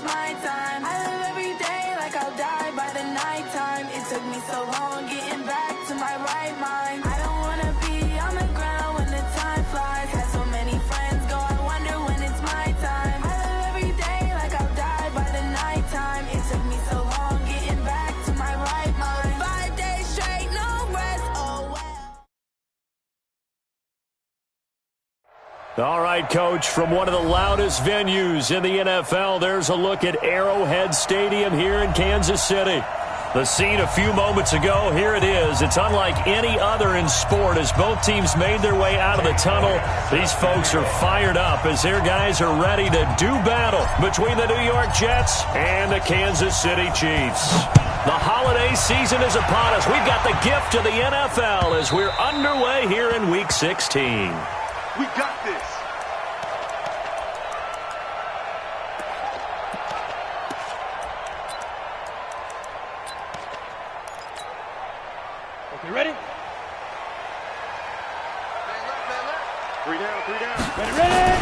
my time. I live every day like I'll die by the nighttime. It took me so long getting back to my right mind. I don't wanna be on the ground when the time flies. Had so many friends go, I wonder when it's my time. I live every day like I'll die by the nighttime. It took me so long getting back to my right mind. 5 days straight, no rest, oh well. All right, Coach, from one of the loudest venues in the NFL, there's a look at Arrowhead Stadium here in Kansas City. The scene a few moments ago, here it is. It's unlike any other in sport as both teams made their way out of the tunnel. These folks are fired up as their guys are ready to do battle between the New York Jets and the Kansas City Chiefs. The holiday season is upon us. We've got the gift of the NFL as we're underway here in Week 16. We got this. Okay, ready? Three down. Ready?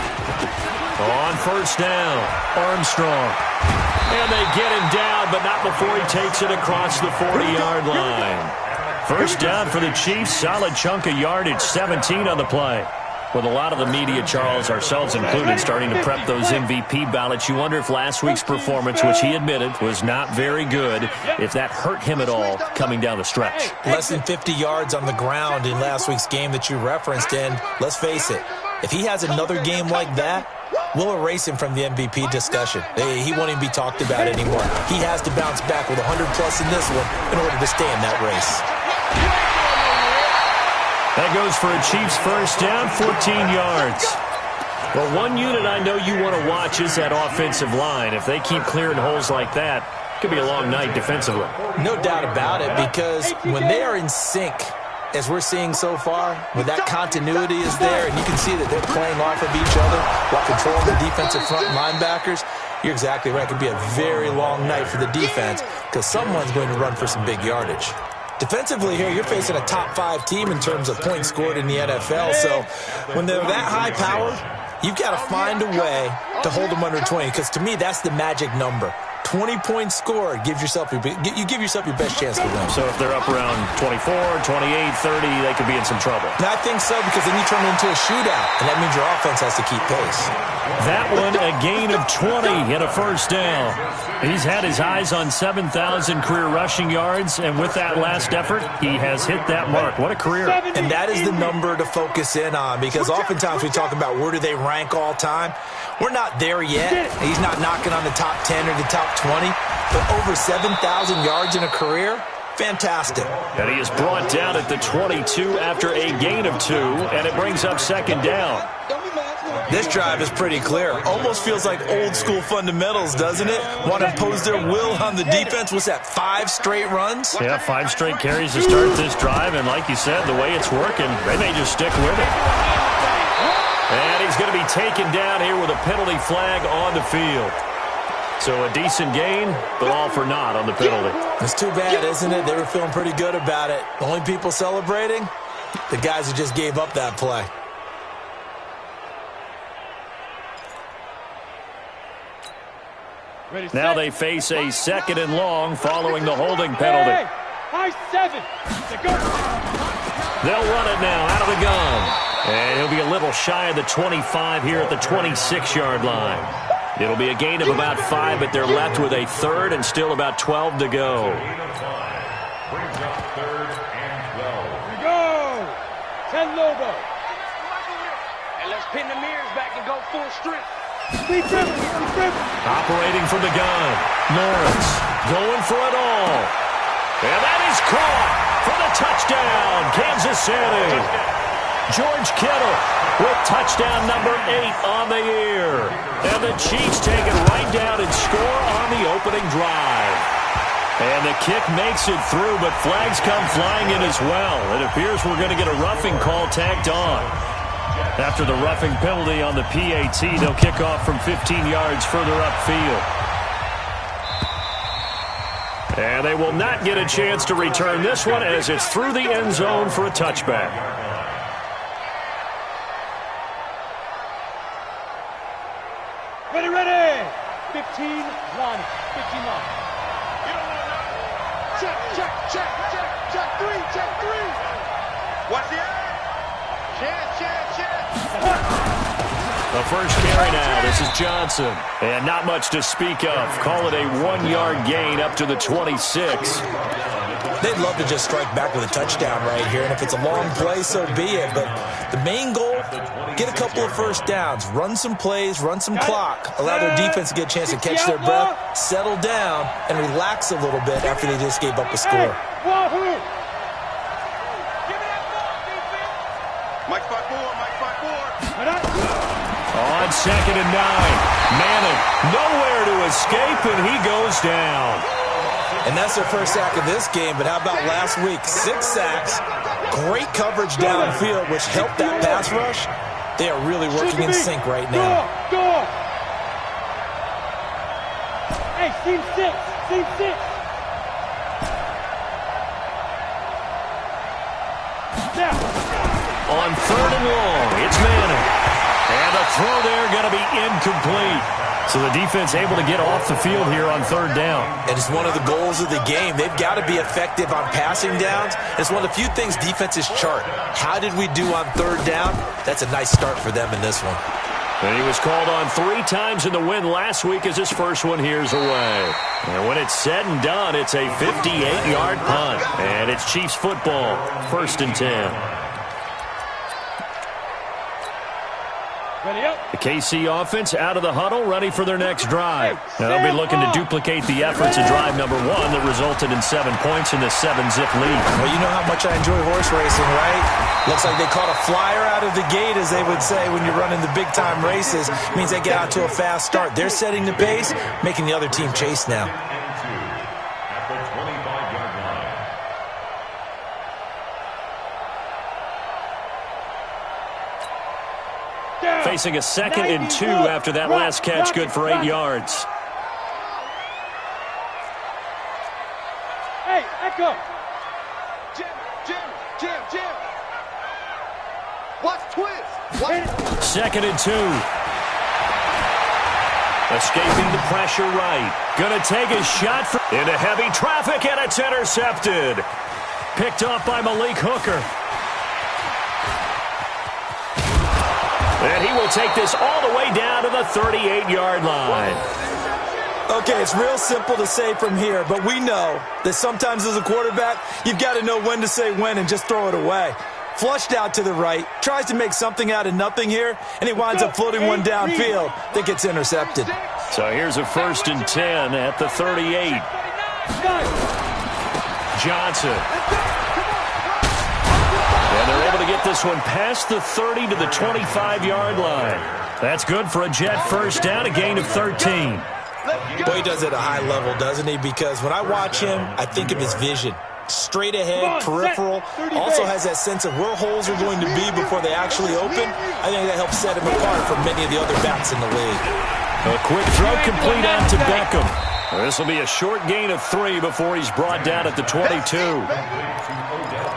On first down, Armstrong. And they get him down, but not before he takes it across the 40-yard line. First down for the Chiefs, solid chunk of yardage, 17 on the play. With a lot of the media, Charles, ourselves included, starting to prep those MVP ballots, you wonder if last week's performance, which he admitted was not very good, if that hurt him at all coming down the stretch. Less than 50 yards on the ground in last week's game that you referenced, and let's face it, if he has another game like that, we'll erase him from the MVP discussion. He won't even be talked about anymore. He has to bounce back with 100-plus in this one in order to stay in that race. That goes for a Chiefs first down, 14 yards. Well, one unit I know you want to watch is that offensive line. If they keep clearing holes like that, it could be a long night defensively. No doubt about it, because when they are in sync, as we're seeing so far, when that continuity is there, and you can see that they're playing off of each other while controlling the defensive front linebackers, you're exactly right. It could be a very long night for the defense because someone's going to run for some big yardage. Defensively here, you're facing a top-5 team in terms of points scored in the NFL. So when they're that high-powered, you've got to find a way to hold them under 20, because to me, that's the magic number. 20 points scored, you give yourself your best chance to win. So if they're up around 24, 28, 30, they could be in some trouble. And I think so, because then you turn it into a shootout, and that means your offense has to keep pace. That one, a gain of 20 and a first down. He's had his eyes on 7,000 career rushing yards, and with that last effort, he has hit that mark. What a career. And that is the number to focus in on, because oftentimes we talk about where do they rank all time. We're not there yet. He's not knocking on the top 10 or the top 20, but over 7,000 yards in a career, fantastic. And he is brought down at the 22 after a gain of 2, and it brings up second down. This drive is pretty clear. Almost feels like old school fundamentals, doesn't it? Want to impose their will on the defense. What's that, 5 straight runs? Yeah, 5 straight carries to start this drive, and like you said, the way it's working, they may just stick with it. And he's going to be taken down here with a penalty flag on the field. So a decent gain, but all for naught on the penalty. It's too bad, isn't it? They were feeling pretty good about it. The only people celebrating, the guys who just gave up that play. Now they face a second and long following the holding penalty. High 7. They'll run it now out of the gun. And he'll be a little shy of the 25 here at the 26-yard line. It'll be a gain of about 5, but they're left with a third and still about 12 to go. Brings up third and 12. Go! 10 Lobo. And let's pin the mirrors back and go full strength. Operating from the gun. Norris going for it all. And that is caught for the touchdown, Kansas City. George Kittle with touchdown number 8 on the year. And the Chiefs take it right down and score on the opening drive. And the kick makes it through, but flags come flying in as well. It appears we're going to get a roughing call tacked on. After the roughing penalty on the PAT, they'll kick off from 15 yards further upfield. And they will not get a chance to return this one as it's through the end zone for a touchback. Ready. 15 line. 15 line. You don't want nothing. Check three. Watch the eye. Chance. The first carry now. This is Johnson. And not much to speak of. Call it a 1-yard gain up to the 26. They'd love to just strike back with a touchdown right here, and if it's a long play, so be it. But the main goal, get a couple of first downs, run some plays, run some clock, allow their defense to get a chance to catch their breath, settle down, and relax a little bit after they just gave up a score. Mike 5-4. On 2nd and 9. Manning nowhere to escape, and he goes down. And that's their first sack of this game, but how about last week? 6 sacks, great coverage downfield, which helped that pass rush. They are really working in sync right now. Hey, team 6. On 3rd and long, it's Manning. And the throw there going to be incomplete. So the defense able to get off the field here on 3rd down. And it's one of the goals of the game. They've got to be effective on passing downs. It's one of the few things defenses chart. How did we do on 3rd down? That's a nice start for them in this one. And he was called on 3 times in the win last week as his first one here's away. And when it's said and done, it's a 58-yard punt. And it's Chiefs football, 1st and 10. The KC offense out of the huddle, ready for their next drive. Now they'll be looking to duplicate the efforts of drive number 1 that resulted in 7 points in the 7-zip lead. Well, you know how much I enjoy horse racing, right? Looks like they caught a flyer out of the gate, as they would say when you're running the big-time races. It means they get out to a fast start. They're setting the pace, making the other team chase now. Facing a 2nd and 2 after that last catch, good for 8 yards. Hey, Echo. Jim. Watch twist. 2nd and 2. Escaping the pressure right. Gonna take a shot into heavy traffic, and it's intercepted. Picked off by Malik Hooker. And he will take this all the way down to the 38-yard line. Okay, it's real simple to say from here, but we know that sometimes as a quarterback, you've got to know when to say when and just throw it away. Flushed out to the right, tries to make something out of nothing here, and he winds up floating one downfield that gets intercepted. So here's a 1st and 10 at the 38. Johnson. And they're able to get this one past the 30 to the 25-yard line. That's good for a Jet first down, a gain of 13. Boy, he does it at a high level, doesn't he? Because when I watch him, I think of his vision. Straight ahead, peripheral, also has that sense of where holes are going to be before they actually open. I think that helps set him apart from many of the other backs in the league. A quick throw complete on to Beckham. This will be a short gain of 3 before he's brought down at the 22.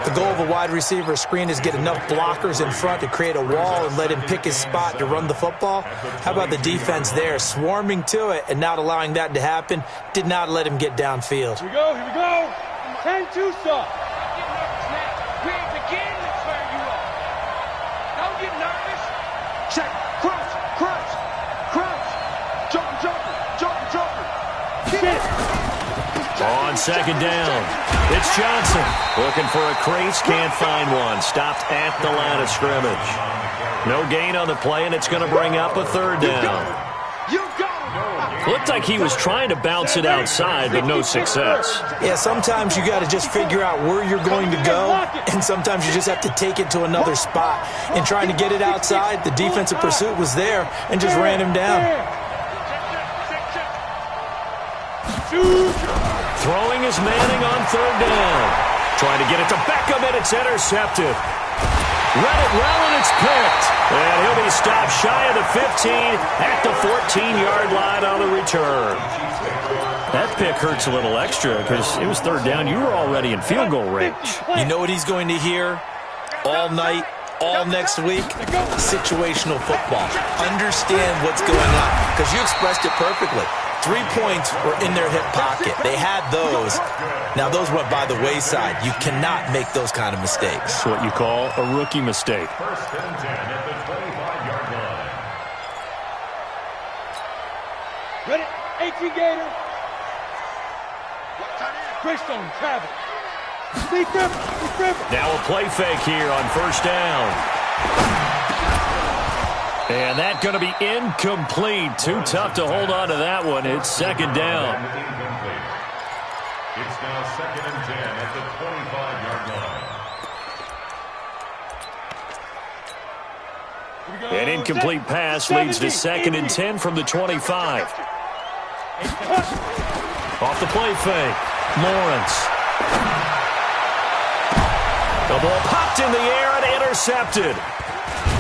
The goal of a wide receiver screen is get enough blockers in front to create a wall and let him pick his spot to run the football. How about the defense there, swarming to it and not allowing that to happen? Did not let him get downfield. Here we go. 10-2, sir. We ain't beginning to turn you up. Don't get nervous. Check. Crunch. Jumper. On 2nd down, it's Johnson. Looking for a crease, can't find one. Stopped at the line of scrimmage. No gain on the play, and it's going to bring up a 3rd down. Looked like he was trying to bounce it outside, but no success. Yeah, sometimes you got to just figure out where you're going to go, and sometimes you just have to take it to another spot. In trying to get it outside, the defensive pursuit was there and just ran him down. Throwing is Manning on 3rd down. Trying to get it to Beckham, and it's intercepted. Read it well, and it's picked. And he'll be stopped shy of the 15 at the 14-yard line on the return. That pick hurts a little extra because it was 3rd down. You were already in field goal range. You know what he's going to hear all night, all next week? Situational football. Understand what's going on because you expressed it perfectly. 3 points were in their hip pocket. They had those. Now, those went by the wayside. You cannot make those kind of mistakes. That's what you call a rookie mistake. First and 10 at the 25-yard line. Ready? 18 Gator. Greystone, travel. Now a play fake here on first down. And that's going to be incomplete. Too tough to hold on to that one. It's second down. It's now second and 10 at the 25-yard line. An incomplete pass leads to second and 10 from the 25. Off the play fake. Lawrence. The ball popped in the air and intercepted.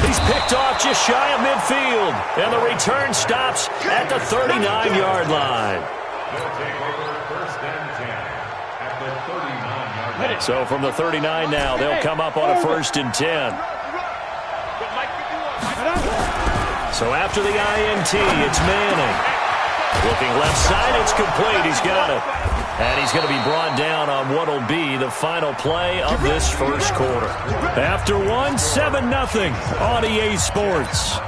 He's picked off just shy of midfield. And the return stops at the 39-yard line. They'll take over first and 10 at the 39-yard line. So from the 39 now, they'll come up on a first and 10. So after the INT, it's Manning. Looking left side, it's complete. He's got it. And he's going to be brought down on what will be the final play of this first quarter. After one, 7-0 on EA Sports.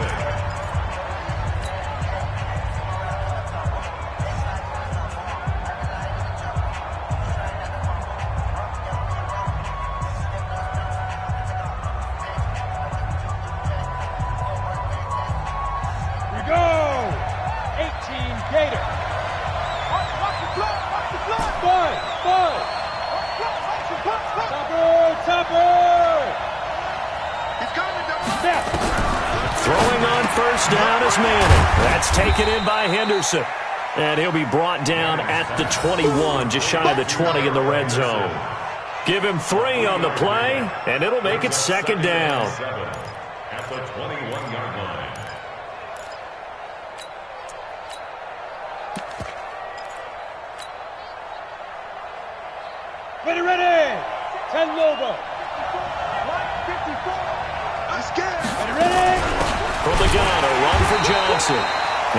Throwing on first down is Manning. That's taken in by Henderson. And he'll be brought down at the 21, just shy of the 20 in the red zone. Give him 3 on the play, and it'll make it second down. At the 21-yard line. Ready. 10 Lobo. 54. Let's get it. Ready. From the gun, a run for Johnson.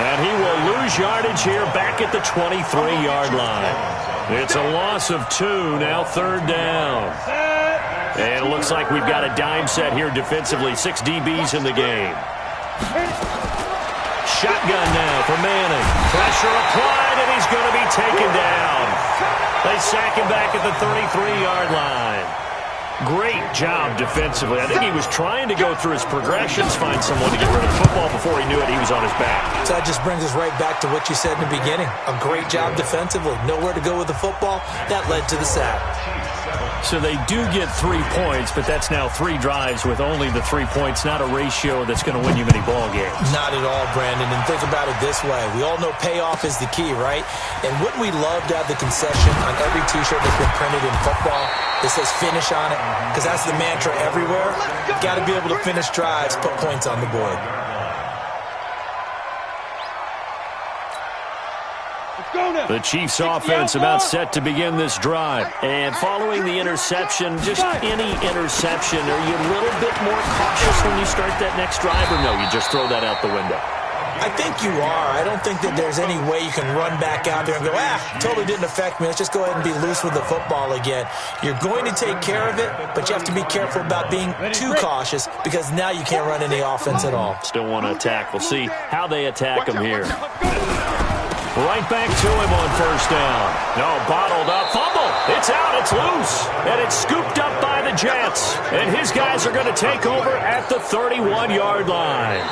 And he will lose yardage here back at the 23-yard line. It's a loss of 2, now third down. And it looks like we've got a dime set here defensively. 6 DBs in the game. Shotgun now for Manning. Pressure applied, and he's going to be taken down. They sack him back at the 33-yard line. Great job defensively. I think he was trying to go through his progressions, find someone to get rid of the football. Before he knew it, he was on his back. So that just brings us right back to what you said in the beginning. A great job defensively. Nowhere to go with the football. That led to the sack. So they do get 3 points, but that's now 3 drives with only the 3 points. Not a ratio that's going to win you many ball games. Not at all, Brandon. And think about it this way. We all know payoff is the key, right? And wouldn't we love to have the concession on every T-shirt that's been printed in football that says finish on it? Because that's the mantra everywhere. Got to be able to finish drives, put points on the board. The Chiefs offense about set to begin this drive. And following the interception, just any interception, are you a little bit more cautious when you start that next drive, or no, you just throw that out the window? I think you are. I don't think that there's any way you can run back out there and go, totally didn't affect me. Let's just go ahead and be loose with the football again. You're going to take care of it, but you have to be careful about being too cautious because now you can't run any offense at all. Still want to attack. We'll see how they attack him here. Right back to him on first down. No, bottled up. Fumble. It's out. It's loose. And it's scooped up by the Jets. And his guys are going to take over at the 31-yard line.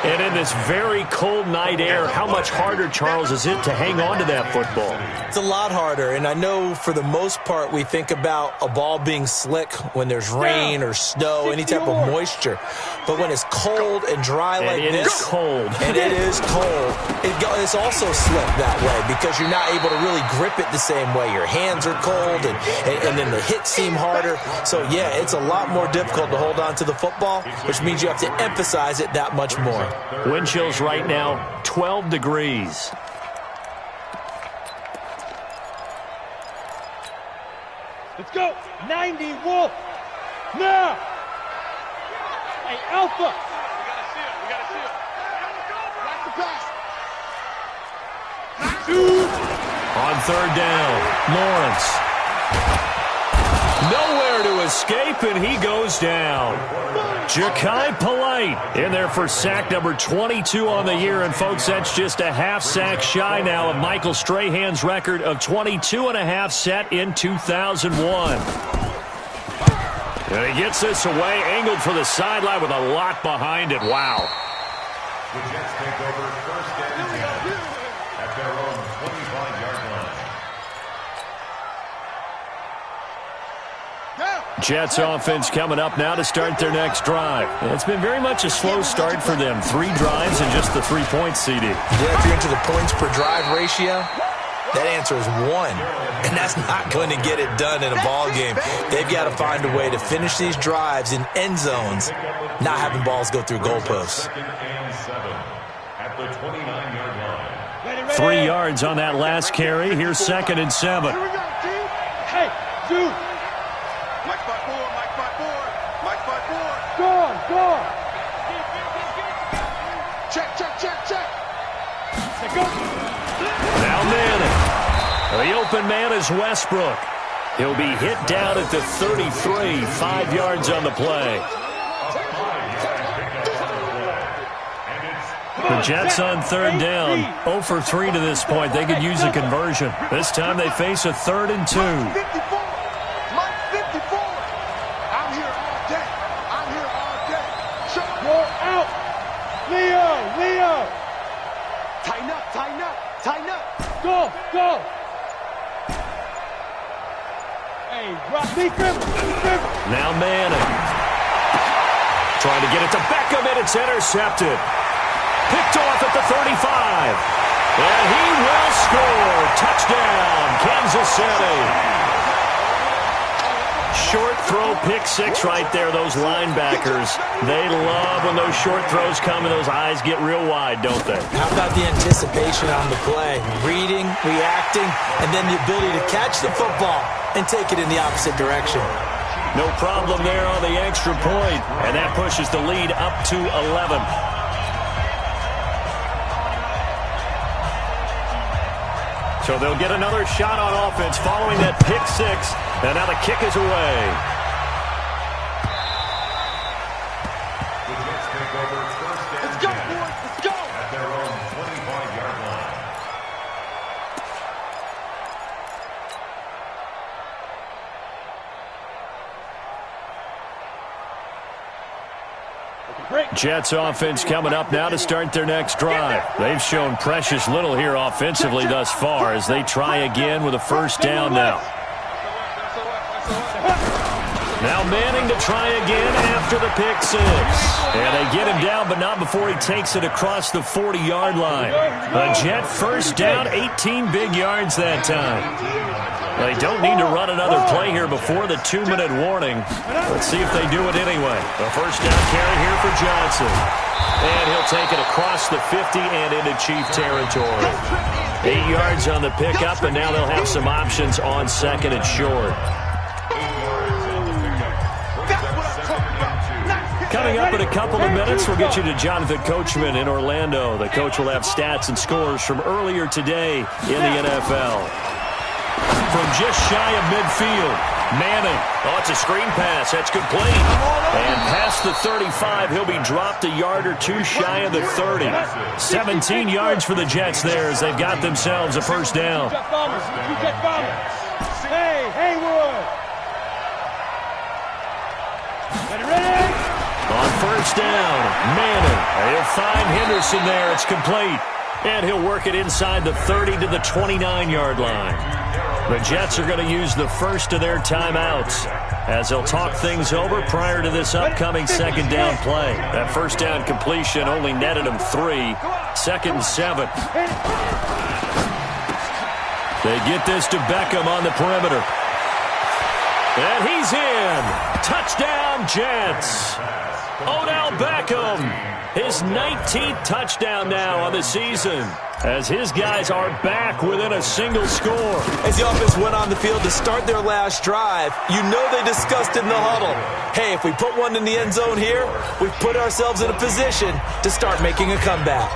And in this very cold night air, how much harder, Charles, is it to hang on to that football? It's a lot harder, and I know for the most part we think about a ball being slick when there's rain or snow, any type of moisture. But when it's cold and dry like this, it is cold. And it is cold, it's also slick that way because you're not able to really grip it the same way. Your hands are cold, and then the hits seem harder. So, yeah, it's a lot more difficult to hold on to the football, which means you have to emphasize it that much more. Wind chills right now, 12 degrees. Let's go. 90 Wolf. Now. Hey, Alpha. We got to see it. Watch the pass. third down. Lawrence. Nowhere to escape, and he goes down. Ja'Kai Polite in there for sack number 22 on the year. And, folks, that's just a half sack shy now of Michael Strahan's record of 22.5 set in 2001. And he gets this away, angled for the sideline with a lot behind it. Wow. The Jets take over first and 10 at their own 25-yard line. Jets offense coming up now to start their next drive. It's been very much a slow start for them. 3 drives and just the 3 points, CD. Yeah, if you're into the points per drive ratio, that answer is 1. And that's not going to get it done in a ball game. They've got to find a way to finish these drives in end zones, not having balls go through goalposts. At the 29-yard line. 3 yards on that last carry. Here's 2nd and 7. Hey, dude. Mike 5-4, Mike 5-4, Mike 5-4. Go. Check. Let's go. Now Manning. The open man is Westbrook. He'll be hit down at the 33, 5 yards on the play. The Jets on third down, 0 for 3 to this point. They could use a conversion. This time they face a 3rd and 2. Mike 54. I'm here all day. You're out. Leo. Tighten up. Go. Hey, drop Beckham. Now Manning. Trying to get it to Beckham, and it's intercepted. Picked off at the 35. And he will score. Touchdown, Kansas City. Short throw, pick 6 right there. Those linebackers, they love when those short throws come and those eyes get real wide, don't they? How about the anticipation on the play? Reading, reacting, and then the ability to catch the football and take it in the opposite direction. No problem there on the extra point, and that pushes the lead up to 11. So they'll get another shot on offense following that pick 6, and now the kick is away. The Jets take over first and 10. Let's go, boys. Let's go. At their own 25-yard line. Jets offense coming up now to start their next drive. They've shown precious little here offensively thus far as they try again with a first down now. Now Manning to try again after the pick 6. And they get him down, but not before he takes it across the 40-yard line. A Jet first down, 18 big yards that time. They don't need to run another play here before the 2-minute warning. Let's see if they do it anyway. The first down carry here for Johnson. And he'll take it across the 50 and into Chief territory. 8 yards on the pickup, and now they'll have some options on 2nd and short. Coming up in a couple of minutes, we'll get you to Jonathan Coachman in Orlando. The coach will have stats and scores from earlier today in the NFL. From just shy of midfield, Manning. Oh, it's a screen pass. That's complete. And past the 35, he'll be dropped a yard or 2 shy of the 30. 17 yards for the Jets there as they've got themselves a first down. Hey, Haywood. Ready? On first down, Manning. He'll find Henderson there. It's complete. And he'll work it inside the 30 to the 29-yard line. The Jets are going to use the first of their timeouts as they'll talk things over prior to this upcoming second down play. That first down completion only netted them 3. 2nd and 7. They get this to Beckham on the perimeter. And he's in. Touchdown, Jets. Odell Beckham, his 19th touchdown now on the season, as his guys are back within a single score. As the offense went on the field to start their last drive, you know they discussed in the huddle, hey, if we put one in the end zone here, we've put ourselves in a position to start making a comeback.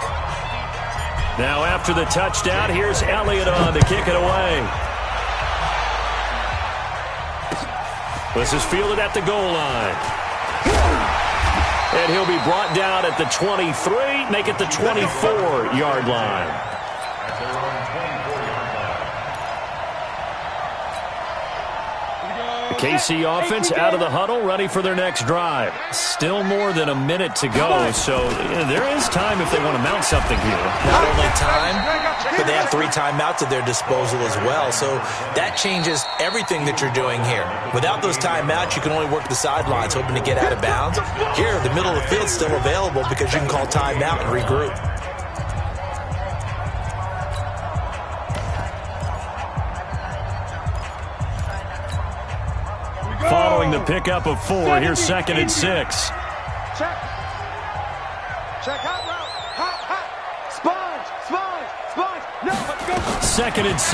Now after the touchdown, here's Elliott on to kick it away. This is fielded at the goal line. And he'll be brought down at the 23, make it the 24-yard line. KC offense out of the huddle, ready for their next drive. Still more than a minute to go, so there is time if they want to mount something here. Not only time, but they have 3 timeouts at their disposal as well, so that changes everything that you're doing here. Without those timeouts, you can only work the sidelines, hoping to get out of bounds. Here, the middle of the field's still available because you can call timeout and regroup. Following the pickup of 4, here's 2nd and 6. Check. Check hot route. Hot. Sponge. No, let's go. 2nd and 6.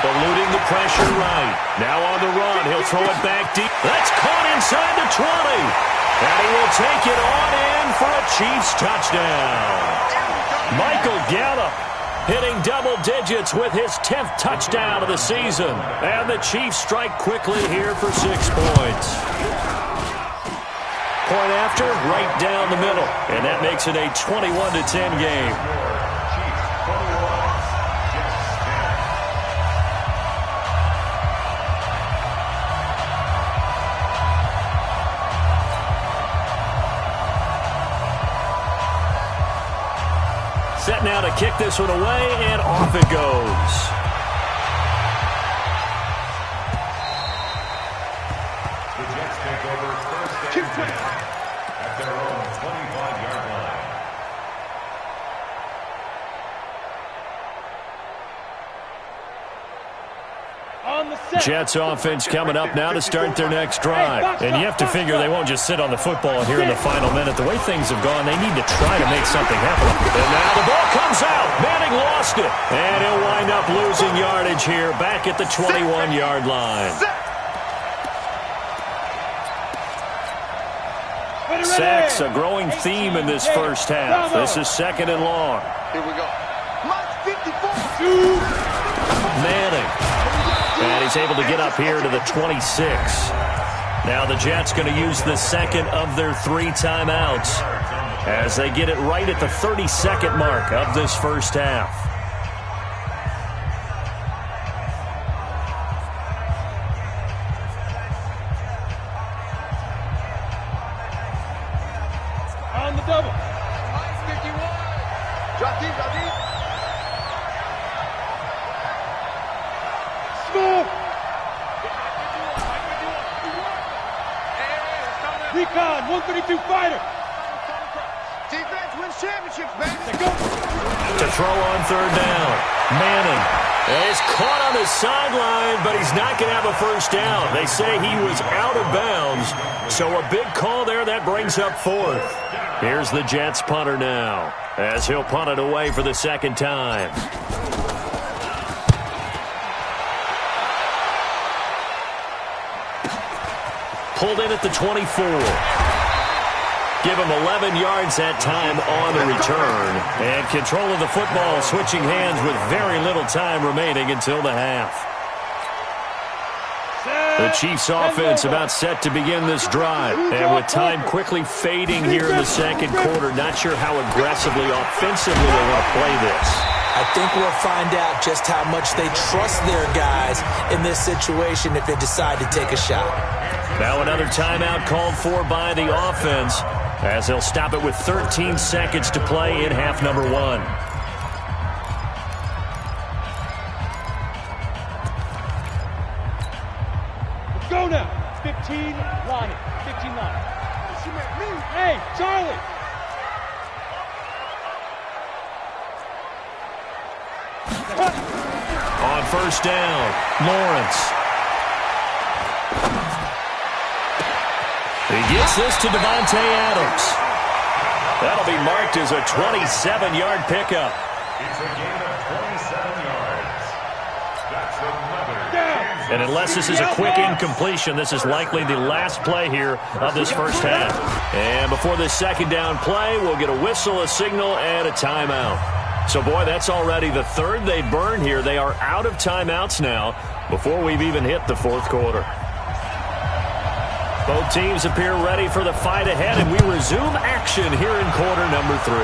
Eluding the pressure right. Now on the run. He'll throw it back deep. That's caught inside the 20. And he will take it on in for a Chiefs touchdown. Michael Gallup hitting double digits with his 10th touchdown of the season. And the Chiefs strike quickly here for 6 points. Point after, right down the middle. And that makes it a 21-10 game. Set now to kick this one away, and off it goes. The Jets take over first and 10 at their own 25-yard line. Jets offense coming up now to start their next drive. And you have to figure they won't just sit on the football here in the final minute. The way things have gone, they need to try to make something happen. And now the ball comes out. Manning lost it. And he'll wind up losing yardage here back at the 21-yard line. Sacks, a growing theme in this first half. This is 2nd and long. Here we go. Mark 54. Manning. And he's able to get up here to the 26. Now the Jets going to use the second of their 3 timeouts as they get it right at the 32nd mark of this first half. On the double. 51. Drop deep. Recon, 132 fighter. Defense wins championships, baby. Let's go. To throw on 3rd down. Manning is caught on the sideline, but he's not going to have a first down. They say he was out of bounds, so a big call there. That brings up 4th. Here's the Jets punter now as he'll punt it away for the 2nd time. Pulled in at the 24. Give him 11 yards that time on the return. And control of the football, switching hands with very little time remaining until the half. The Chiefs offense about set to begin this drive. And with time quickly fading here in the 2nd quarter, not sure how aggressively, offensively they want to play this. I think we'll find out just how much they trust their guys in this situation if they decide to take a shot. Now another timeout called for by the offense as they'll stop it with 13 seconds to play in half number 1. Let's go now. 15 line. 15 line. Hey, Charlie. On 1st down, Lawrence. He gets this to Devontae Adams. That'll be marked as a 27-yard pickup. It's a gain of 27 yards. That's another Kansas And unless this is a quick incompletion, this is likely the last play here of this first half. And before this second down play, we'll get a whistle, a signal, and a timeout. So, boy, that's already the third they burned here. They are out of timeouts now before we've even hit the fourth quarter. Both teams appear ready for the fight ahead, and we resume action here in quarter number 3.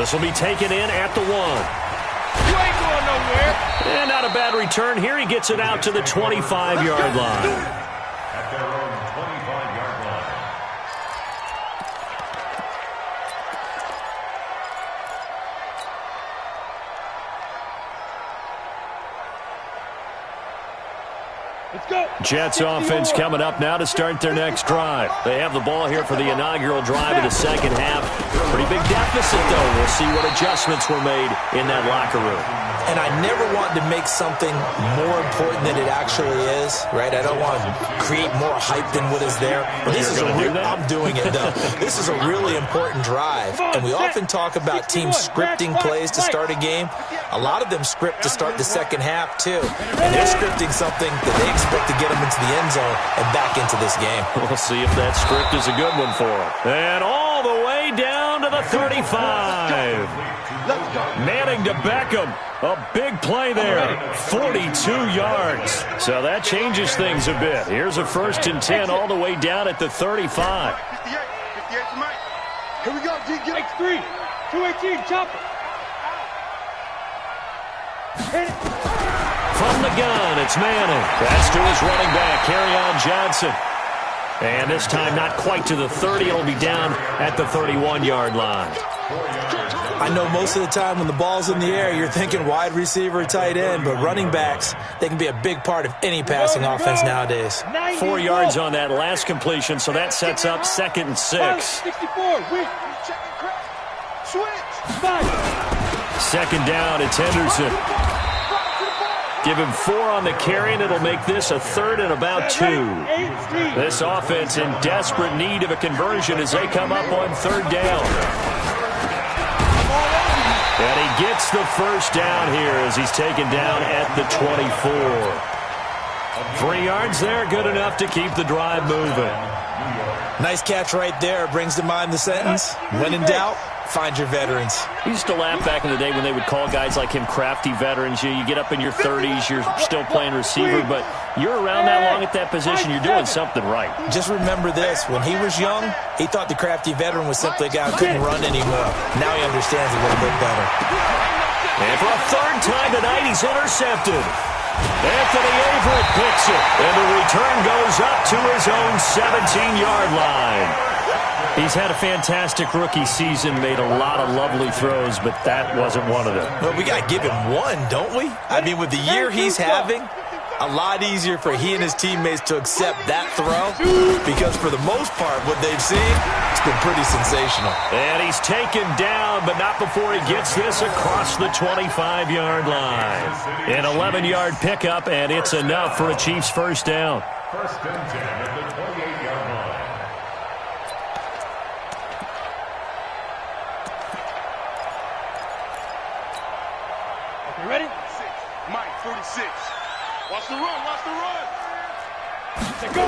This will be taken in at the 1. You ain't going nowhere. And not a bad return here. He gets it out to the 25-yard line. At their own 25-yard line. Let's go. Jets offense coming up now to start their next drive. They have the ball here for the inaugural drive of the second half. Pretty big deficit, though. We'll see what adjustments were made in that locker room. And I never want to make something more important than it actually is, right? I don't want to create more hype than what is there. But this is I'm doing it, though. This is a really important drive. And we often talk about teams scripting plays to start a game. A lot of them script to start the second half, too. And they're scripting something that they expect to get them into the end zone and back into this game. We'll see if that script is a good one for them. And all the way down to the 35. Manning to Beckham. A big play there. 42 yards. So that changes things a bit. Here's a 1st and 10 all the way down at the 35. 58 to Mike. Here we go, D. X3. 218, chopper. Hit it. From the gun, it's Manning. That's to his running back, Kerryon Johnson. And this time not quite to the 30. It'll be down at the 31-yard line. I know most of the time when the ball's in the air, you're thinking wide receiver, tight end, but running backs, they can be a big part of any passing offense nowadays. 4 yards on that last completion, so that sets up 2nd and 6. 64, win. Switch. 2nd down, it's Henderson. Give him 4 on the carry, and it'll make this a 3rd and about 2. This offense in desperate need of a conversion as they come up on 3rd down. And he gets the first down here as he's taken down at the 24. 3 yards there, good enough to keep the drive moving. Nice catch right there. Brings to mind the sentence, when in doubt, find your veterans. We used to laugh back in the day when they would call guys like him crafty veterans. You get up in your 30s, you're still playing receiver, but you're around that long at that position, you're doing something right. Just remember this. When he was young, he thought the crafty veteran was simply a guy who couldn't run anymore. Now he understands a little bit better. And for a 3rd time tonight, he's intercepted. Anthony Averett picks it, and the return goes up to his own 17-yard line. He's had a fantastic rookie season, made a lot of lovely throws, but that wasn't one of them. But we got to give him one, don't we? I mean, with the year he's having, a lot easier for he and his teammates to accept that throw because for the most part, what they've seen, it's been pretty sensational. And he's taken down, but not before he gets this across the 25-yard line. An 11-yard pickup, and it's enough for a Chiefs first down. 1st and 10 at the 28-yard line. Okay, ready? Mike, 46. Watch the run, watch the run. Let's go.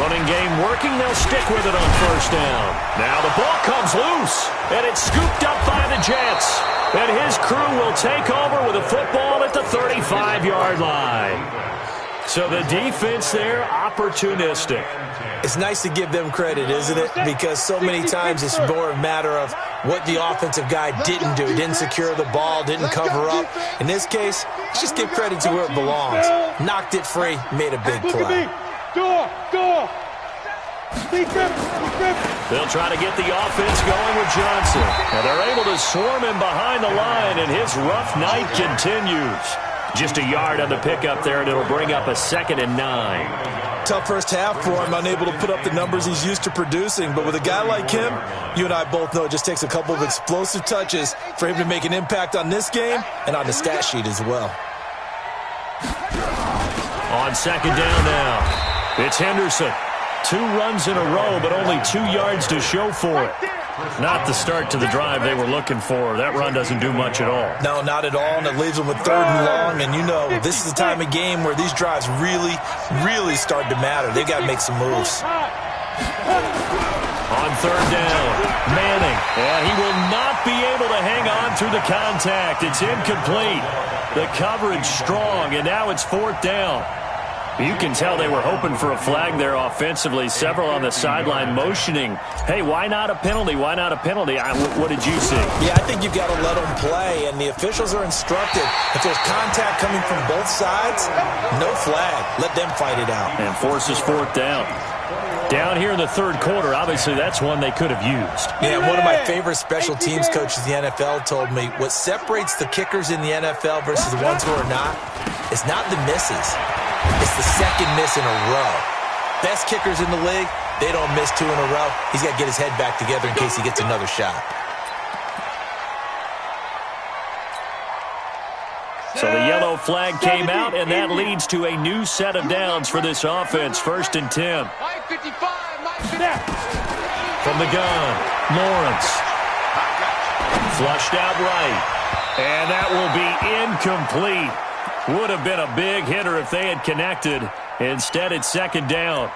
Running game working, they'll stick with it on 1st down. Now the ball comes loose, and it's scooped up by the Jets. And his crew will take over with a football at the 35-yard line. So the defense there, opportunistic. It's nice to give them credit, isn't it? Because so many times it's more a matter of what the offensive guy didn't do. Didn't secure the ball, didn't cover up. In this case, let's just give credit to where it belongs. Knocked it free, made a big play. Door. They'll try to get the offense going with Johnson. Now they're able to swarm him behind the line, and his rough night continues. Just a yard on the pickup there, and it'll bring up a 2nd and 9. Tough first half for him, unable to put up the numbers he's used to producing. But with a guy like him, you and I both know it just takes a couple of explosive touches for him to make an impact on this game and on the stat sheet as well. On 2nd down now, it's Henderson. 2 runs in a row, but only 2 yards to show for it. Not the start to the drive they were looking for. That run doesn't do much at all. No, not at all, and it leaves them with 3rd and long. And, you know, this is the time of game where these drives really, really start to matter. They've got to make some moves. On 3rd down, Manning, and he will not be able to hang on through the contact. It's incomplete. The coverage strong, and now it's 4th down. You can tell they were hoping for a flag there offensively. Several on the sideline motioning, hey, why not a penalty? Why not a penalty? What did you see? Yeah, I think you've got to let them play, and the officials are instructed. If there's contact coming from both sides, no flag. Let them fight it out. And forces 4th down. Down here in the 3rd quarter, obviously that's one they could have used. Yeah, one of my favorite special teams coaches in the NFL told me what separates the kickers in the NFL versus the ones who are not is not the misses. It's the second miss in a row. Best kickers in the league, they don't miss 2 in a row. He's got to get his head back together in case he gets another shot. So the yellow flag came out, and that leads to a new set of downs for this offense. 1st and 10. From the gun, Lawrence. Flushed out right. And that will be incomplete. Would have been a big hitter if they had connected. Instead, it's 2nd down.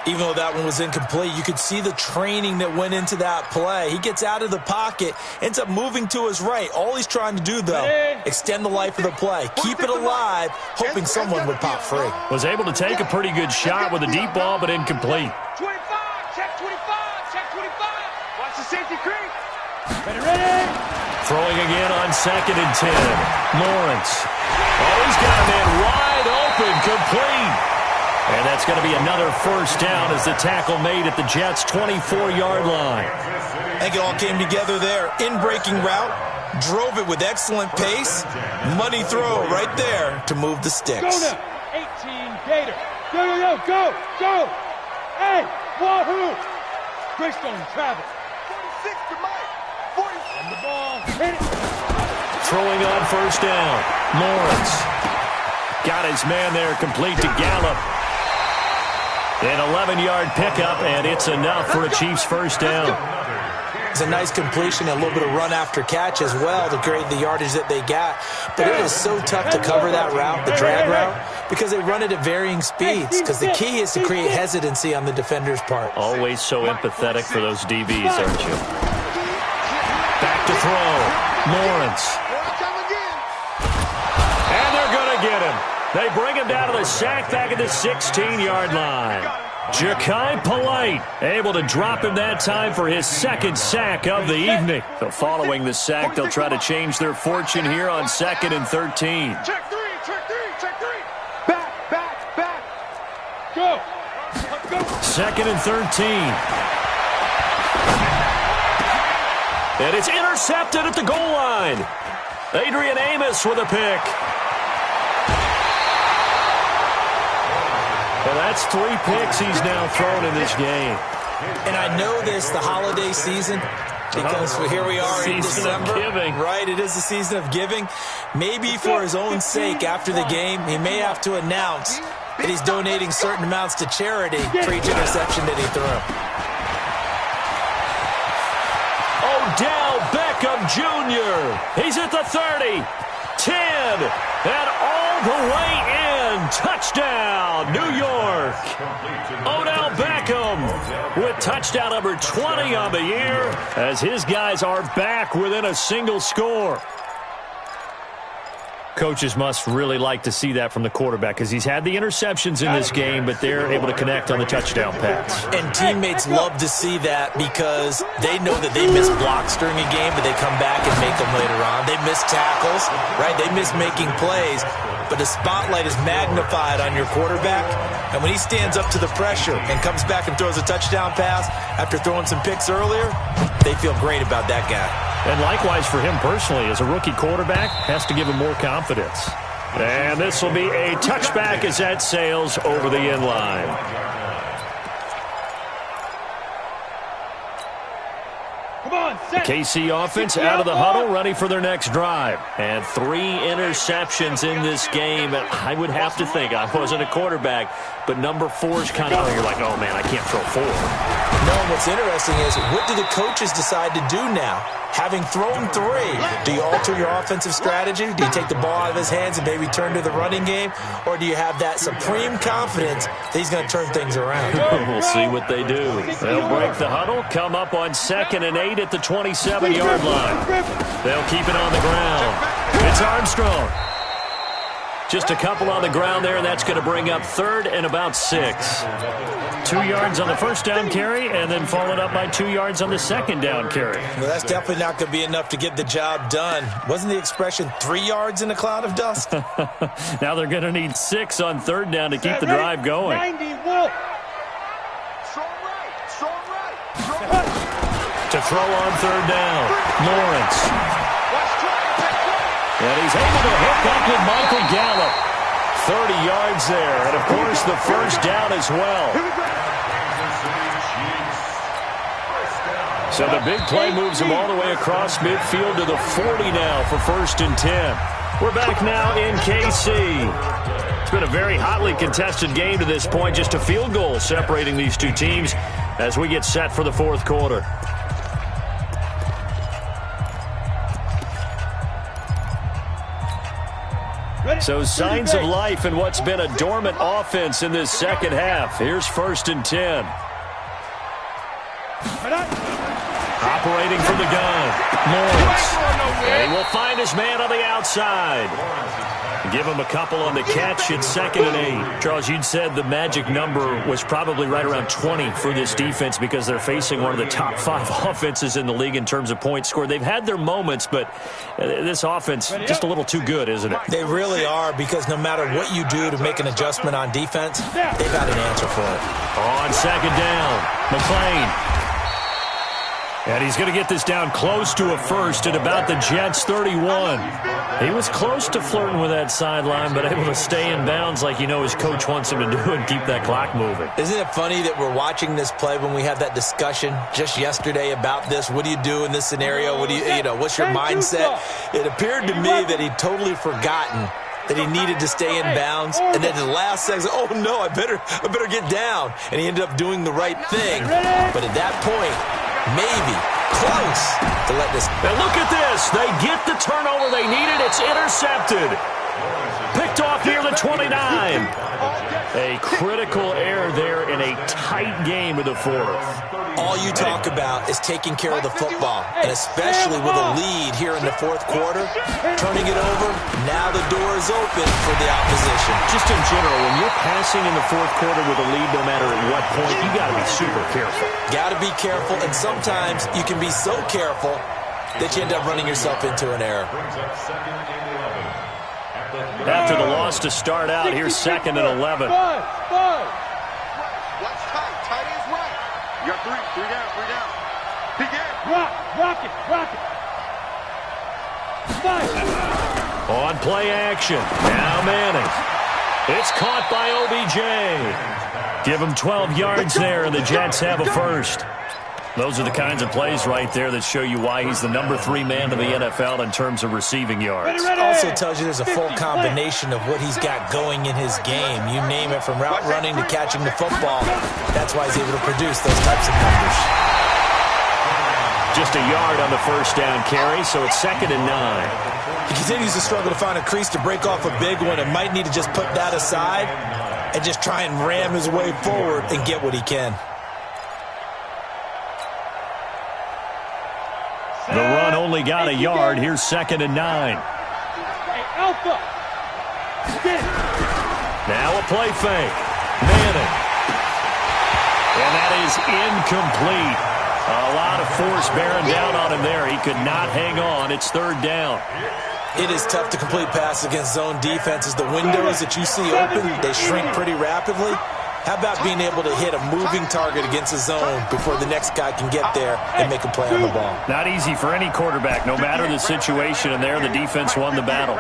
Even though that one was incomplete, you could see the training that went into that play. He gets out of the pocket, ends up moving to his right. All he's trying to do, though, extend the life of the play. Keep it alive, hoping someone would pop free. Was able to take a pretty good shot with a deep ball, but incomplete. 25, check 25, check 25. Watch the safety creep. Ready. Throwing again on 2nd and 10. Lawrence. Oh, he's got a man wide open, complete. And that's going to be another 1st down as the tackle made at the Jets' 24-yard line. I think it all came together there. In-breaking route, drove it with excellent pace. Money throw right there to move the sticks. Go now. 18 Gator. Go. Hey, wahoo. Greystone travel. 46 to Mike. 40. On the ball. Hit it. Throwing on 1st down. Lawrence. Got his man there, complete to Gallup. An 11-yard pickup, and it's enough for a Chiefs 1st down. It's a nice completion, a little bit of run after catch as well to create the yardage that they got. But it is so tough to cover that route, the drag route, because they run it at varying speeds. Because the key is to create hesitancy on the defender's part. Always so empathetic for those DBs, aren't you? Back to throw. Lawrence. And they're going to get him. They bring him down to the sack back at the 16-yard line. Ja'Kai Polite able to drop him that time for his 2nd sack of the evening. So following the sack, they'll try to change their fortune here on 2nd and 13. Check three. Back. Go. 2nd and 13. And it's intercepted at the goal line. Adrian Amos with a pick. Well, that's 3 picks he's now thrown in this game. And I know this, the holiday season, because here we are in December. Giving. Right, it is the season of giving. Maybe for his own sake after the game, he may have to announce that he's donating certain amounts to charity for each interception that he threw. Odell Beckham Jr. He's at the 30, 10, and all the way in. Touchdown, New York. Odell Beckham with touchdown number 20 on the year as his guys are back within a single score. Coaches must really like to see that from the quarterback because he's had the interceptions in this game, but they're able to connect on the touchdown pass. And teammates love to see that because they know that they miss blocks during a game, but they come back and make them later on. They miss tackles, right? They miss making plays, but the spotlight is magnified on your quarterback. And when he stands up to the pressure and comes back and throws a touchdown pass after throwing some picks earlier, they feel great about that guy. And likewise for him personally, as a rookie quarterback, has to give him more confidence. And this will be a touchback as that sails over the end line. The KC offense out of the huddle, ready for their next drive. And 3 interceptions in this game. I would have to think, I wasn't a quarterback, but number 4 is kind of, you're like, oh, man, I can't throw 4. No, what's interesting is, what do the coaches decide to do now? Having thrown 3, do you alter your offensive strategy? Do you take the ball out of his hands and maybe turn to the running game? Or do you have that supreme confidence that he's going to turn things around? We'll see what they do. They'll break the huddle, come up on 2nd and 8 at the 27-yard line. They'll keep it on the ground. It's Armstrong. Just a couple on the ground there, and that's going to bring up 3rd and about 6. 2 yards on the first down carry, and then followed up by 2 yards on the second down carry. Well, that's definitely not going to be enough to get the job done. Wasn't the expression 3 yards in a cloud of dust? Now they're going to need 6 on 3rd down to keep the drive going. 90, Wolf. Strong right. To throw on 3rd down, Lawrence. And he's able to hook up with Michael Gallup. 30 yards there, and of course the first down as well. So the big play moves him all the way across midfield to the 40 now for 1st and 10. We're back now in KC. It's been a very hotly contested game to this point, just a field goal separating these two teams as we get set for the 4th quarter. So signs of life in what's been a dormant offense in this second half. Here's 1st and 10. Operating from the gun, Lawrence. And he will find his man on the outside. Give him a couple on the catch. It's 2nd and 8. Charles, you'd said the magic number was probably right around 20 for this defense because they're facing one of the top 5 offenses in the league in terms of points scored. They've had their moments, but this offense just a little too good, isn't it? They really are, because no matter what you do to make an adjustment on defense, they've got an answer for it. On 2nd down, McClain. And he's going to get this down close to a first at about the Jets' 31. He was close to flirting with that sideline, but able to stay in bounds like his coach wants him to do and keep that clock moving. Isn't it funny that we're watching this play when we had that discussion just yesterday about this? What do you do in this scenario? What do what's your mindset? It appeared to me that he'd totally forgotten that he needed to stay in bounds, and then the last second, oh no, I better get down. And he ended up doing the right thing. But at that point, maybe close to let this. And look at this. They get the turnover they needed. It's intercepted. Picked off near the 29. A critical error there in a tight game of the 4th. All you talk about is taking care of the football, and especially with a lead here in the 4th quarter, turning it over, now the door is open for the opposition. Just in general, when you're passing in the 4th quarter with a lead, no matter at what point, you got to be super careful. Got to be careful, and sometimes you can be so careful that you end up running yourself into an error. After the loss to start out, here's 2nd and 11. What's tight? Tight is right. You got 3 down. Begin. Rock it. On play action. Now Manning. It's caught by OBJ. Give him 12 yards there, and the Jets have a first. Those are the kinds of plays right there that show you why he's the number 3 man in the NFL in terms of receiving yards. Also tells you there's a full combination of what he's got going in his game. You name it, from route running to catching the football. That's why he's able to produce those types of numbers. Just a yard on the first down carry, so it's 2nd and 9. He continues to struggle to find a crease to break off a big one, and might need to just put that aside and just try and ram his way forward and get what he can. The run only got a yard. Here's 2nd and 9. Hey, Alpha. Now a play fake. Manning. And that is incomplete. A lot of force bearing down on him there. He could not hang on. It's 3rd down. It is tough to complete passes against zone defenses. The windows that you see open, they shrink pretty rapidly. How about being able to hit a moving target against a zone before the next guy can get there and make a play on the ball? Not easy for any quarterback, no matter the situation, and there the defense won the battle.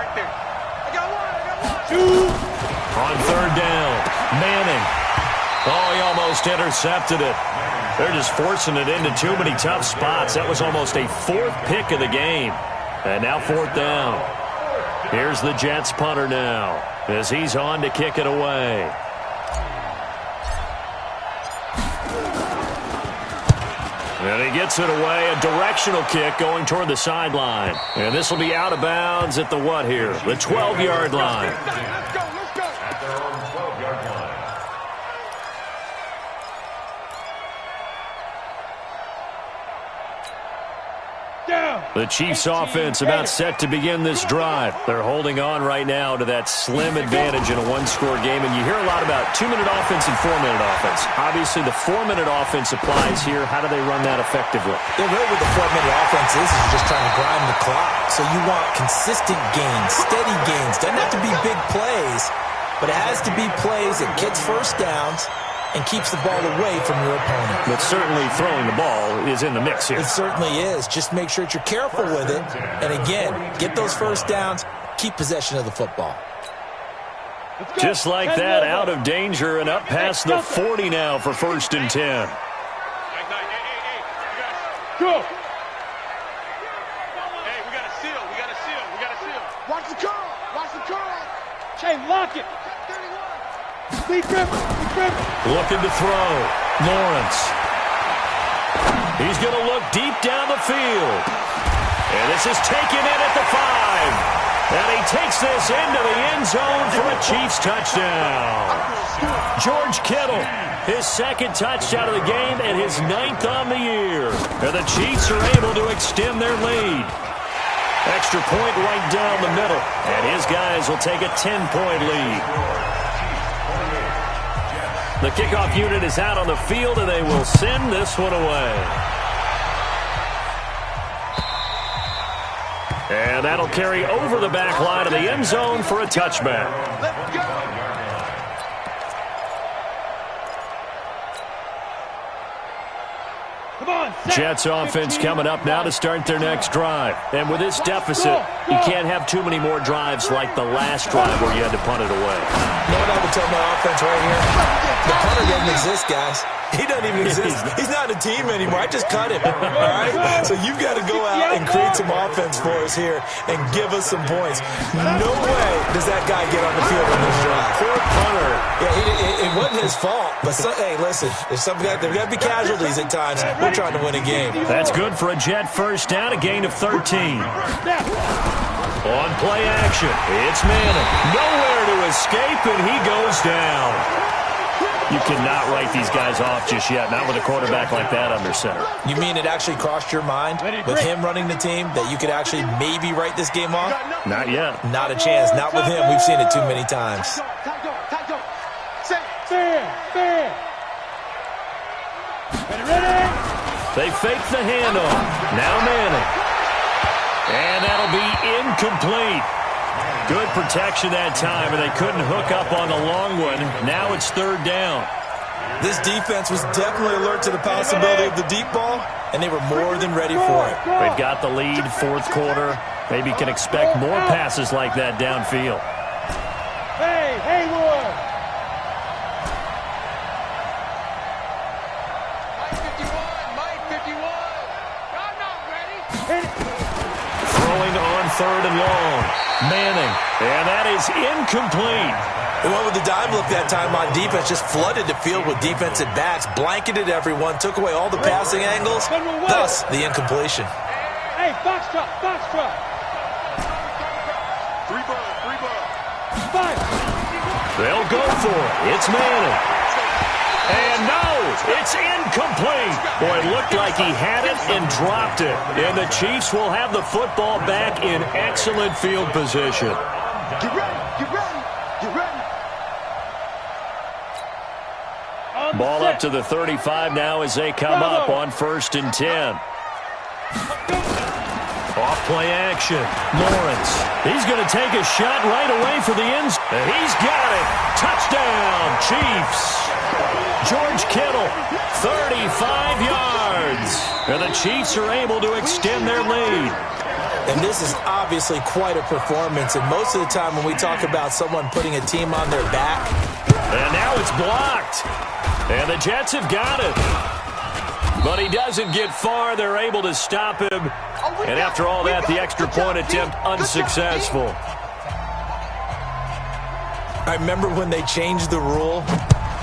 On 3rd down, Manning. Oh, he almost intercepted it. They're just forcing it into too many tough spots. That was almost a fourth pick of the game. And now fourth down. Here's the Jets punter now as he's on to kick it away. And he gets it away, a directional kick going toward the sideline. And this will be out of bounds at the what here? The 12-yard line. Let's go. At their own 12-yard line. The Chiefs offense about set to begin this drive. They're holding on right now to that slim advantage in a one-score game. And you hear a lot about 2-minute offense and 4-minute offense. Obviously, the 4-minute offense applies here. How do they run that effectively? They're really with the 4-minute offense is just trying to grind the clock. So you want consistent gains, steady gains. Doesn't have to be big plays, but it has to be plays that gets first downs and keeps the ball away from your opponent. But certainly throwing the ball is in the mix here. It certainly is. Just make sure that you're careful with it. And again, get those first downs, keep possession of the football. Just like that, out of danger and up past the 40 now for 1st and 10. Go. Hey, we got to seal. Watch the curl. Chain, lock it. Speed grip. Looking to throw. Lawrence. He's going to look deep down the field. And this is taken in at the 5. And he takes this into the end zone for a Chiefs touchdown. George Kittle, his second touchdown of the game and his 9th on the year. And the Chiefs are able to extend their lead. Extra point right down the middle. And his guys will take a 10-point lead. The kickoff unit is out on the field, and they will send this one away. And that'll carry over the back line of the end zone for a touchback. Let's go. Come on, Jets offense coming up now to start their next drive. And with this deficit, you can't have too many more drives like the last drive where you had to punt it away. You know what I would tell my offense right here? The punter doesn't exist, guys. He doesn't even exist. He's not a team anymore. I just cut him. All right? So you've got to go out and create some offense for us here and give us some points. No way does that guy get on the field on this drive. Poor punter. Yeah, it wasn't his fault. But, hey, listen, there's got to be casualties at times. We're trying to win a game. That's good for a Jet first down, a gain of 13. On play action, it's Manning. Nowhere to escape, and he goes down. You cannot write these guys off just yet, not with a quarterback like that under center. You mean it actually crossed your mind with him running the team that you could actually maybe write this game off? Not yet. Not a chance. Not with him. We've seen it too many times. Fair. Ready? They fake the handoff. Now Manning. And that'll be incomplete. Good protection that time, and they couldn't hook up on the long one. Now it's 3rd down. This defense was definitely alert to the possibility of the deep ball, and they were more than ready for it. They've got the lead, 4th quarter. Maybe can expect more passes like that downfield. Hey, Haywood. Mike 51. I'm not ready. Throwing on 3rd and long. Manning, and that is incomplete. They went with the dime look that time on defense, just flooded the field with defensive backs, blanketed everyone, took away all the passing angles, thus the incompletion. Hey, box truck. 3 ball. 5. They'll go for it. It's Manning. And no, it's incomplete. Boy, it looked like he had it and dropped it. And the Chiefs will have the football back in excellent field position. Get ready. Ball up to the 35 now as they come up on 1st and 10. Off play action. Lawrence. He's going to take a shot right away for the end zone. He's got it. Touchdown, Chiefs. George Kittle, 35 yards. And the Chiefs are able to extend their lead. And this is obviously quite a performance. And most of the time when we talk about someone putting a team on their back. And now it's blocked. And the Jets have got it. But he doesn't get far. They're able to stop him. And after all that, the extra point attempt unsuccessful. I remember when they changed the rule,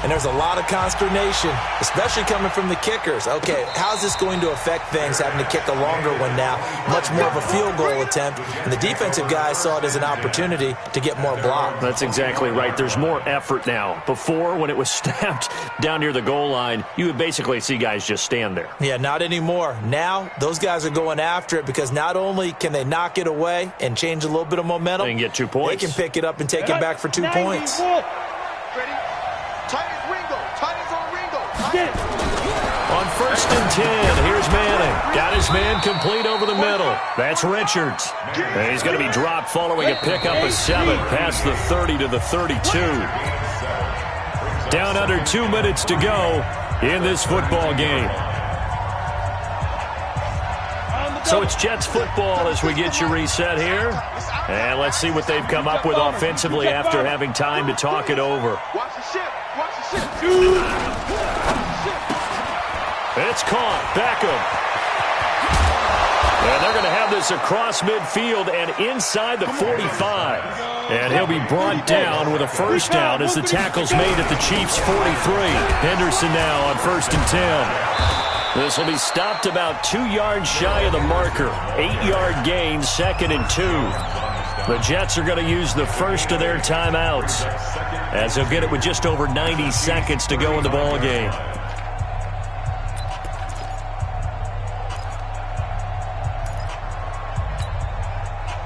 and there's a lot of consternation, especially coming from the kickers. Okay, how's this going to affect things, having to kick a longer one now, much more of a field goal attempt, and the defensive guys saw it as an opportunity to get more block. That's exactly right. There's more effort now. Before, when it was snapped down near the goal line, you would basically see guys just stand there. Yeah, not anymore. Now, those guys are going after it because not only can they knock it away and change a little bit of momentum, and get 2 points. They can pick it up and take it back for 2 points. Ready? Tight as Ringo. Tight as on Ringo. On 1st and 10, here's Manning. Got his man complete over the middle. That's Richards. And he's going to be dropped following a pickup of 7 past the 30 to the 32. Down under 2 minutes to go in this football game. So it's Jets football as we get you reset here. And let's see what they've come up with offensively after having time to talk it over. Watch the ship. Watch the ship. It's caught. Beckham. And they're going to have this across midfield and inside the 45. And he'll be brought down with a first down as the tackle's made at the Chiefs' 43. Henderson now on 1st and 10. This will be stopped about 2 yards shy of the marker. 8-yard gain, 2nd and 2. The Jets are going to use the first of their timeouts as they'll get it with just over 90 seconds to go in the ball game.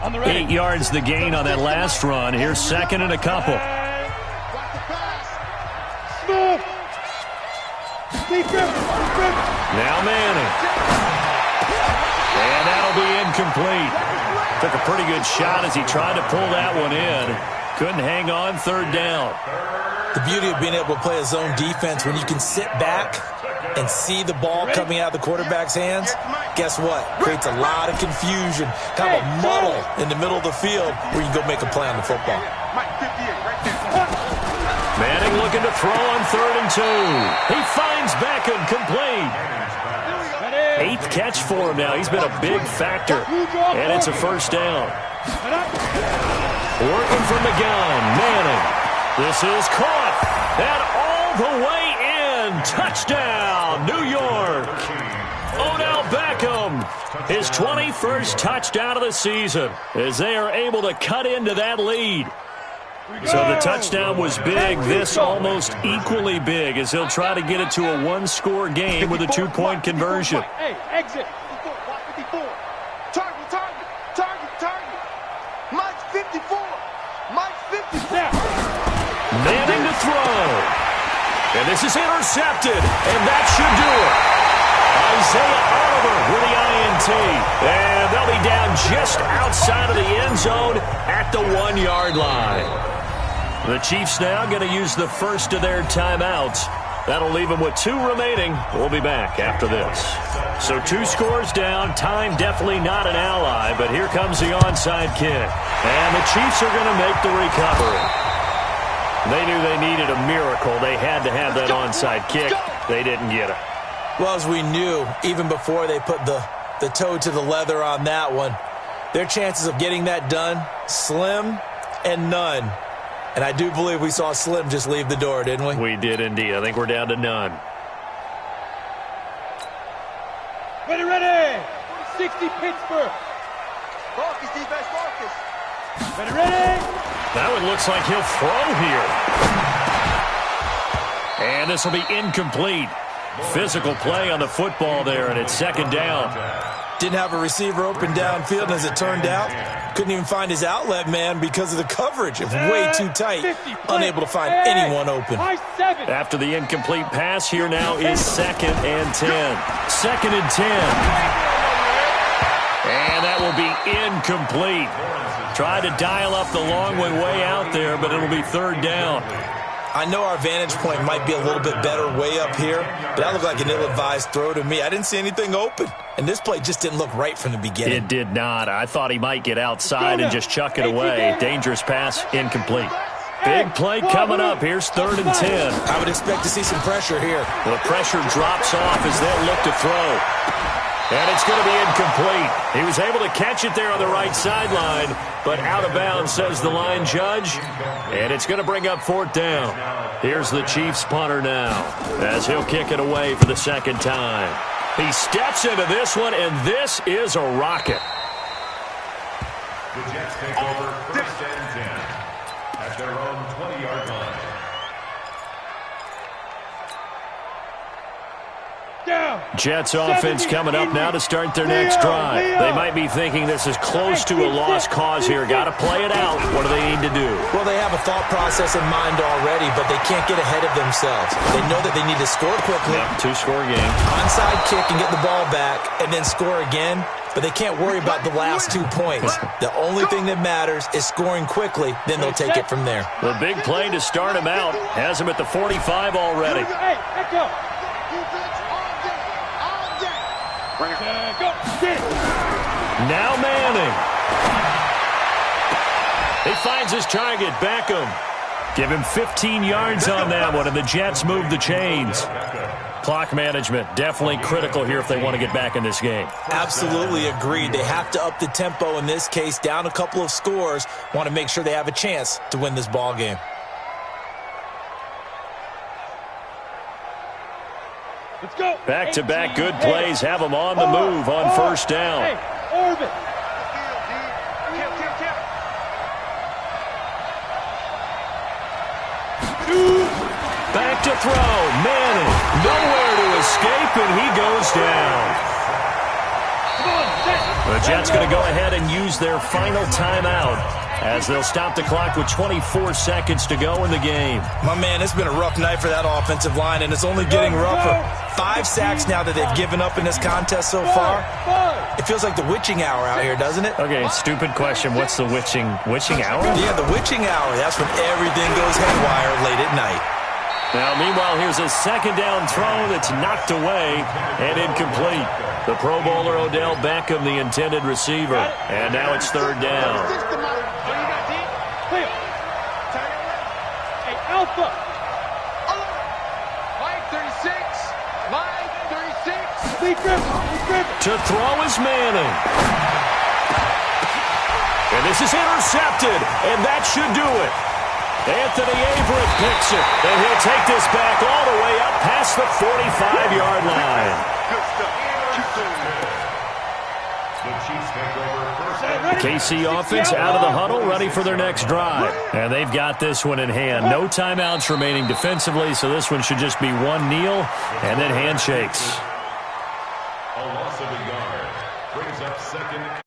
On the ready. 8 yards the gain on that last run. Here's 2nd and a couple. Smooth. Defense. Now Manning. And that'll be incomplete. Took a pretty good shot as he tried to pull that one in. Couldn't hang on, 3rd down. The beauty of being able to play a zone defense when you can sit back and see the ball coming out of the quarterback's hands, guess what? Creates a lot of confusion, kind of a muddle in the middle of the field where you can go make a play on the football. Manning looking to throw on 3rd and 2. He finds Beckham complete. 8th catch for him now. He's been a big factor. And it's a first down. Working from the gun. Manning. This is caught. And all the way in. Touchdown, New York. Odell Beckham. His 21st touchdown of the season as they are able to cut into that lead. So the touchdown was big. This almost equally big as he'll try to get it to a 1-score game with a 2-point conversion. Hey, exit. 54. Target. Mike's 54. Mike's 54. Manning to throw. And this is intercepted. And that should do it. Isaiah Oliver with the INT. And they'll be down just outside of the end zone at the 1-yard line. The Chiefs now going to use the first of their timeouts. That'll leave them with 2 remaining. We'll be back after this. So 2 scores down. Time definitely not an ally, but here comes the onside kick. And the Chiefs are going to make the recovery. They knew they needed a miracle. They had to have that onside kick. They didn't get it. Well, as we knew, even before they put the toe to the leather on that one, their chances of getting that done, slim and none. And I do believe we saw Slim just leave the door, didn't we? We did indeed. I think we're down to none. Ready. 60 Pittsburgh. Marcus, defense, Marcus. Ready. That one looks like he'll throw here. And this will be incomplete. Physical play on the football there, and it's 2nd down. Didn't have a receiver open downfield, and as it turned out, couldn't even find his outlet man because of the coverage. It was way too tight, unable to find anyone open. After the incomplete pass, here now is 2nd and 10. 2nd and 10. And that will be incomplete. Tried to dial up the long way out there, but it'll be 3rd down. I know our vantage point might be a little bit better way up here, but that looked like an ill-advised throw to me. I didn't see anything open, and this play just didn't look right from the beginning. It did not. I thought he might get outside and just chuck it away. Dangerous pass, incomplete. Big play coming up. Here's 3rd and 10. I would expect to see some pressure here. The pressure drops off as they'll look to throw. And it's going to be incomplete. He was able to catch it there on the right sideline, but out of bounds, says the line judge. And it's going to bring up 4th down. Here's the Chiefs punter now as he'll kick it away for the 2nd time. He steps into this one, and this is a rocket. The Jets take over 1st and 10 at their own 20-yard line. Jets offense coming up now to start their next drive. They might be thinking this is close to a lost cause here. Got to play it out. What do they need to do? Well, they have a thought process in mind already, but they can't get ahead of themselves. They know that they need to score quickly. Yep, 2-score game. Onside kick and get the ball back and then score again. But they can't worry about the last 2 points. The only thing that matters is scoring quickly. Then they'll take it from there. The big play to start him out has him at the 45 already. Hey, let's go. Now Manning. He finds his target, Beckham. Give him 15 yards on that one, and the Jets move the chains. Clock management, definitely critical here if they want to get back in this game. Absolutely agreed. They have to up the tempo in this case, down a couple of scores. Want to make sure they have a chance to win this ball game. Let's go. Back-to-back good plays have them on the move on 1st down. Hey, Orbit. Back to throw. Manning. Nowhere to escape, and he goes down. The Jets going to go ahead and use their final timeout as they'll stop the clock with 24 seconds to go in the game. My man, it's been a rough night for that offensive line, and it's only getting rougher. 5 sacks now that they've given up in this contest so far. It feels like the witching hour out here, doesn't it? Okay, stupid question. What's the witching hour? Yeah, the witching hour. That's when everything goes haywire late at night. Now, meanwhile, here's a 2nd down throw that's knocked away and incomplete. The Pro Bowler Odell Beckham, the intended receiver. And now it's 3rd down. Hey, Alpha. Line 36. Line 36. Lee Griffin. To throw is Manning. And this is intercepted, and that should do it. Anthony Averett picks it, and he'll take this back all the way up past the 45-yard line. Good stuff. The Chiefs take over 1st and 10. KC offense out of the huddle, ready for their next drive. And they've got this one in hand. No timeouts remaining defensively, so this one should just be one kneel and then handshakes. A loss of a yard brings up 2nd